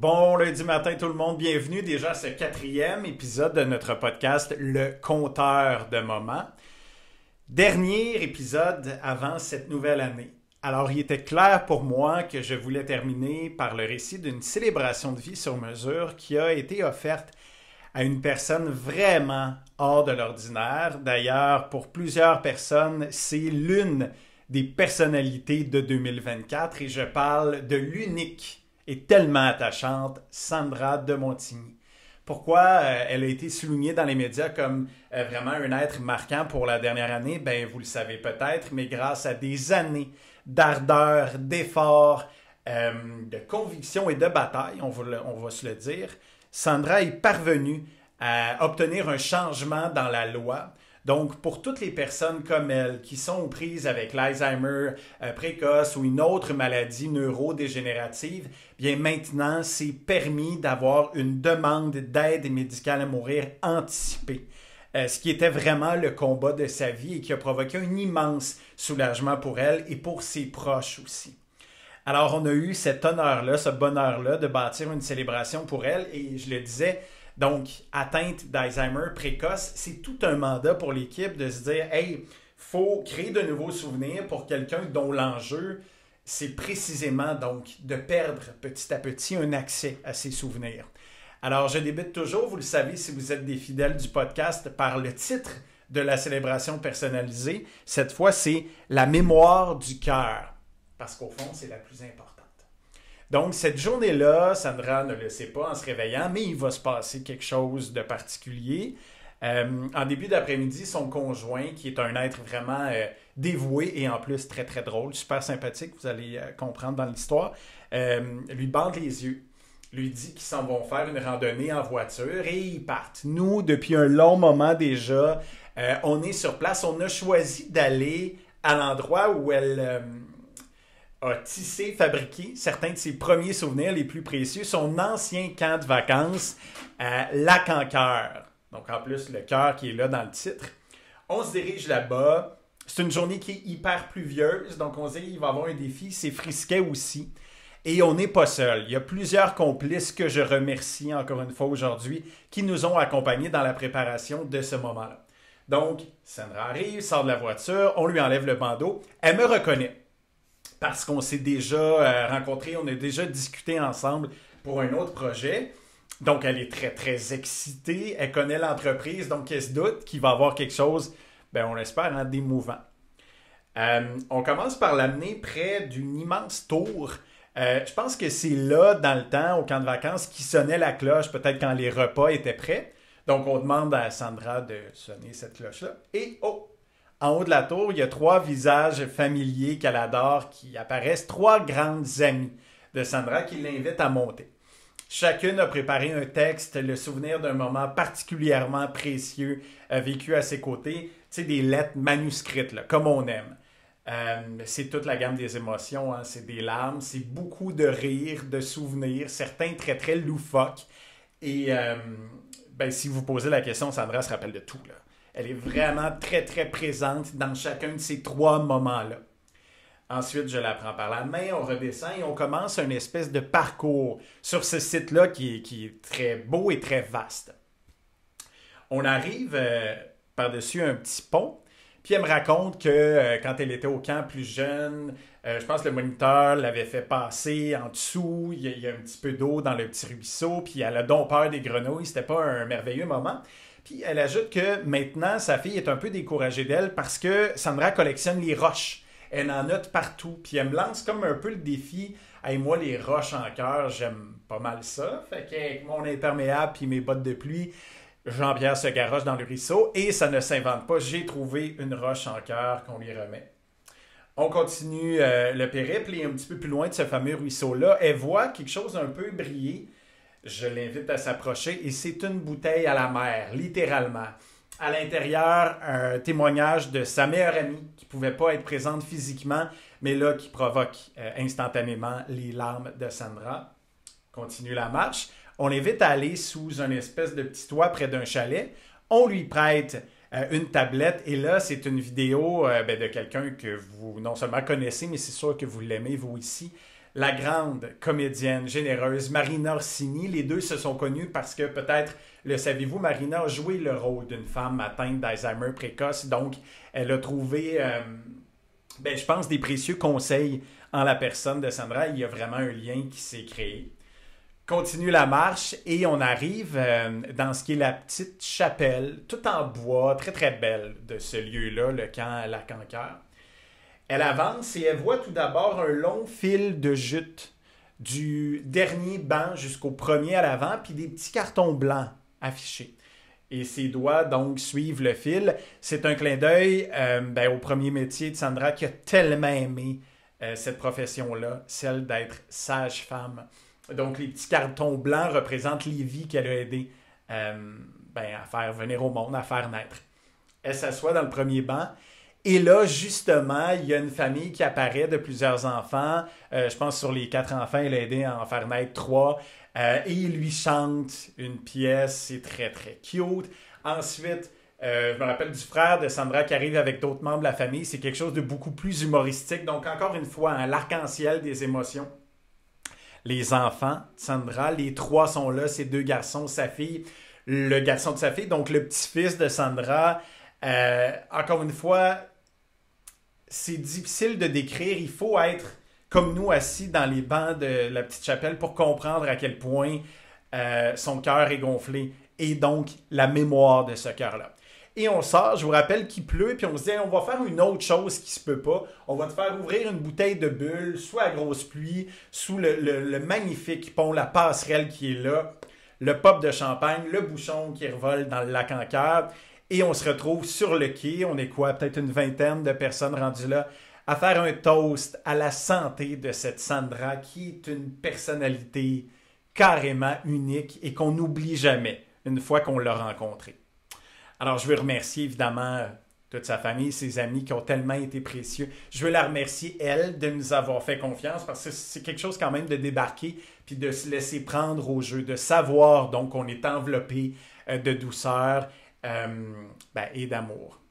Bon lundi matin tout le monde, bienvenue déjà à ce 4e épisode de notre podcast Le Compteur de moments. Dernier épisode avant cette nouvelle année. Alors il était clair pour moi que je voulais terminer par le récit d'une célébration de vie sur mesure qui a été offerte à une personne vraiment hors de l'ordinaire. D'ailleurs, pour plusieurs personnes, c'est l'une des personnalités de 2024 et je parle de l'unique et tellement attachante Sandra de Montigny. Pourquoi elle a été soulignée dans les médias comme vraiment un être marquant pour la dernière année? Ben, vous le savez peut-être, mais grâce à des années d'ardeur, d'effort, de conviction et de bataille, on va se le dire, Sandra est parvenue à obtenir un changement dans la loi. Donc, pour toutes les personnes comme elle qui sont aux prises avec l'Alzheimer précoce ou une autre maladie neurodégénérative, bien maintenant, c'est permis d'avoir une demande d'aide médicale à mourir anticipée. Ce qui était vraiment le combat de sa vie et qui a provoqué un immense soulagement pour elle et pour ses proches aussi. Alors, on a eu cet honneur-là, ce bonheur-là de bâtir une célébration pour elle et je le disais, donc, atteinte d'Alzheimer précoce, c'est tout un mandat pour l'équipe de se dire « Hey, faut créer de nouveaux souvenirs pour quelqu'un dont l'enjeu, c'est précisément donc de perdre petit à petit un accès à ses souvenirs. » Alors, je débute toujours, vous le savez si vous êtes des fidèles du podcast, par le titre de la célébration personnalisée. Cette fois, c'est « La mémoire du cœur », parce qu'au fond, c'est la plus importante. Donc, cette journée-là, Sandra ne le sait pas en se réveillant, mais il va se passer quelque chose de particulier. En début d'après-midi, son conjoint, qui est un être vraiment dévoué et en plus très, très drôle, super sympathique, vous allez comprendre dans l'histoire, lui bande les yeux, lui dit qu'ils s'en vont faire une randonnée en voiture et ils partent. Nous, depuis un long moment déjà, on est sur place. On a choisi d'aller à l'endroit où elle a tissé, fabriqué certains de ses premiers souvenirs les plus précieux, son ancien camp de vacances à Lac-en-Cœur. Donc, en plus, le cœur qui est là dans le titre. On se dirige là-bas. C'est une journée qui est hyper pluvieuse, donc on se dit qu'il va y avoir un défi. C'est frisquet aussi. Et on n'est pas seul. Il y a plusieurs complices que je remercie encore une fois aujourd'hui qui nous ont accompagnés dans la préparation de ce moment-là. Donc, Sandra arrive, sort de la voiture, on lui enlève le bandeau. Elle me reconnaît. Parce qu'on s'est déjà rencontrés, on a déjà discuté ensemble pour un autre projet. Donc, elle est très, très excitée. Elle connaît l'entreprise, donc elle se doute qu'il va y avoir quelque chose, ben, on l'espère, d'émouvant. On commence par l'amener près d'une immense tour. Je pense que c'est là, dans le temps, au camp de vacances, qui sonnait la cloche, peut-être quand les repas étaient prêts. Donc, on demande à Sandra de sonner cette cloche-là. Et, oh! En haut de la tour, il y a 3 visages familiers qu'elle adore qui apparaissent, 3 grandes amies de Sandra qui l'invitent à monter. Chacune a préparé un texte, le souvenir d'un moment particulièrement précieux vécu à ses côtés. Tu sais, des lettres manuscrites, là, comme on aime. C'est toute la gamme des émotions, hein. C'est des larmes, c'est beaucoup de rires, de souvenirs, certains très, très loufoques. Et ben, si vous posez la question, Sandra se rappelle de tout, là. Elle est vraiment très, très présente dans chacun de ces 3 moments-là. Ensuite, je la prends par la main, on redescend et on commence une espèce de parcours sur ce site-là qui est très beau et très vaste. On arrive par-dessus un petit pont, puis elle me raconte que quand elle était au camp plus jeune, je pense que le moniteur l'avait fait passer en dessous, il y a un petit peu d'eau dans le petit ruisseau, puis elle a donc peur des grenouilles, c'était pas un merveilleux moment. Puis elle ajoute que maintenant, sa fille est un peu découragée d'elle parce que Sandra collectionne les roches. Elle en note partout. Puis elle me lance comme un peu le défi. Hey, moi, les roches en cœur, j'aime pas mal ça. Fait qu'avec mon imperméable puis mes bottes de pluie, Jean-Pierre se garoche dans le ruisseau et ça ne s'invente pas. J'ai trouvé une roche en cœur qu'on lui remet. On continue le périple et un petit peu plus loin de ce fameux ruisseau-là, elle voit quelque chose un peu briller. Je l'invite à s'approcher et c'est une bouteille à la mer, littéralement. À l'intérieur, un témoignage de sa meilleure amie qui ne pouvait pas être présente physiquement, mais là qui provoque instantanément les larmes de Sandra. Continue la marche. On l'invite à aller sous une espèce de petit toit près d'un chalet. On lui prête une tablette et là, c'est une vidéo de quelqu'un que vous non seulement connaissez, mais c'est sûr que vous l'aimez, vous ici. la grande comédienne généreuse Marina Orsini. Les deux se sont connus parce que peut-être, le savez-vous, Marina a joué le rôle d'une femme atteinte d'Alzheimer précoce. Donc, elle a trouvé, je pense, des précieux conseils en la personne de Sandra. Il y a vraiment un lien qui s'est créé. Continue la marche et on arrive dans ce qui est la petite chapelle, tout en bois, très très belle de ce lieu-là, le camp Lacanqueur. Elle avance et elle voit tout d'abord un long fil de jute du dernier banc jusqu'au premier à l'avant, puis des petits cartons blancs affichés. Et ses doigts donc suivent le fil. C'est un clin d'œil au premier métier de Sandra qui a tellement aimé cette profession-là, celle d'être sage-femme. Donc, les petits cartons blancs représentent les vies qu'elle a aidé à faire venir au monde, à faire naître. Elle s'assoit dans le premier banc. Et là, justement, il y a une famille qui apparaît de plusieurs enfants. Je pense sur les 4 enfants, elle a aidé à en faire naître 3. Et il lui chante une pièce. C'est très, très cute. Ensuite, je me rappelle du frère de Sandra qui arrive avec d'autres membres de la famille. C'est quelque chose de beaucoup plus humoristique. Donc, encore une fois, l'arc-en-ciel des émotions. Les enfants, Sandra, les 3 sont là, ces 2 garçons, sa fille, le garçon de sa fille, donc le petit-fils de Sandra. Encore une fois, c'est difficile de décrire. Il faut être comme nous, assis dans les bancs de la petite chapelle pour comprendre à quel point son cœur est gonflé et donc la mémoire de ce cœur-là. Et on sort, je vous rappelle qu'il pleut, puis on se dit, on va faire une autre chose qui se peut pas. On va te faire ouvrir une bouteille de bulle, soit à grosse pluie, sous le magnifique pont, la passerelle qui est là, le pop de champagne, le bouchon qui revole dans le lac en cœur. Et on se retrouve sur le quai, on est quoi, peut-être une vingtaine de personnes rendues là, à faire un toast à la santé de cette Sandra qui est une personnalité carrément unique et qu'on n'oublie jamais une fois qu'on l'a rencontrée. Alors, je veux remercier évidemment toute sa famille, ses amis qui ont tellement été précieux. Je veux la remercier, elle, de nous avoir fait confiance parce que c'est quelque chose quand même de débarquer puis de se laisser prendre au jeu, de savoir donc qu'on est enveloppé de douceur et d'amour.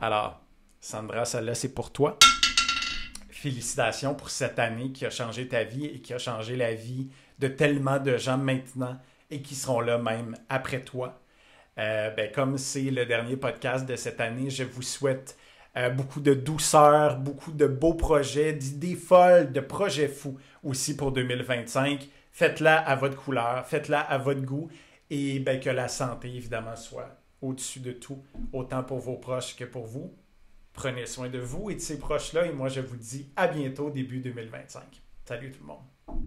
Alors, Sandra, celle-là, c'est pour toi. Félicitations pour cette année qui a changé ta vie et qui a changé la vie de tellement de gens maintenant et qui seront là même après toi. Comme c'est le dernier podcast de cette année, je vous souhaite beaucoup de douceur, beaucoup de beaux projets, d'idées folles, de projets fous aussi pour 2025. Faites-la à votre couleur, faites-la à votre goût et que la santé, évidemment, soit au-dessus de tout, autant pour vos proches que pour vous. Prenez soin de vous et de ces proches-là et moi, je vous dis à bientôt, début 2025. Salut tout le monde!